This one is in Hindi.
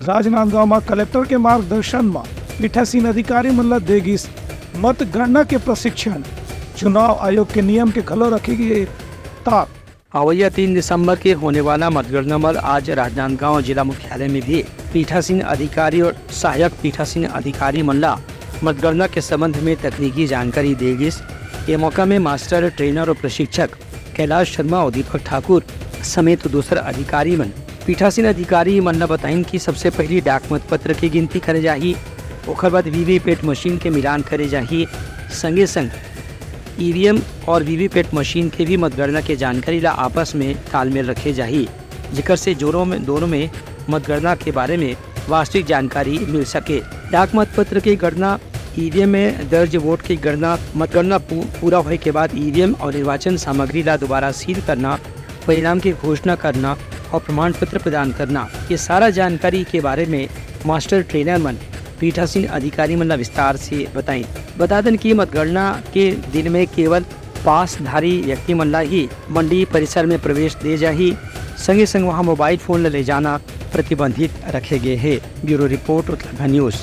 राजनांदगांव में कलेक्टर के मार्गदर्शन में पीठासीन अधिकारी मन ला देगिस मतगणना के प्रशिक्षण। चुनाव आयोग के नियम के खलो रखेगी ताक। अवैया 3 दिसंबर के होने वाला मतगणना में आज राजनांदगांव जिला मुख्यालय में भी पीठासीन अधिकारी और सहायक पीठासीन अधिकारी मल्ला मतगणना के संबंध में तकनीकी जानकारी देगी। ये मौका में मास्टर ट्रेनर और प्रशिक्षक कैलाश शर्मा और दीपक ठाकुर समेत दूसरे अधिकारी मन पीठासीन अधिकारी मन ने बताइन कि सबसे पहले डाक मत पत्र की गिनती करे जाही, ओकर बाद वीवीपैट मशीन के मिलान करे जाही, संगे संग ईवीएम और वीवीपैट मशीन के भी मतगणना के जानकारी ला आपस में तालमेल रखे जाही, जिकर से दोनों में मतगणना के बारे में वास्तविक जानकारी मिल सके। डाक मत पत्र की गणना, ईवीएम में दर्ज वोट की गणना, मतगणना पूरा होने के बाद ईवीएम और निर्वाचन सामग्री ला दोबारा सील करना, परिणाम की घोषणा करना और प्रमाण पत्र प्रदान करना, ये सारा जानकारी के बारे में मास्टर ट्रेनर मन पीठासीन अधिकारी मन विस्तार से बताएं। बता दें कि मतगणना के दिन में केवल पासधारी व्यक्ति मन ला ही मंडी परिसर में प्रवेश दे जाही, संगे संग वहाँ मोबाइल फोन ले जाना प्रतिबंधित रखे गए हैं। Bureau report Uttarakhand news.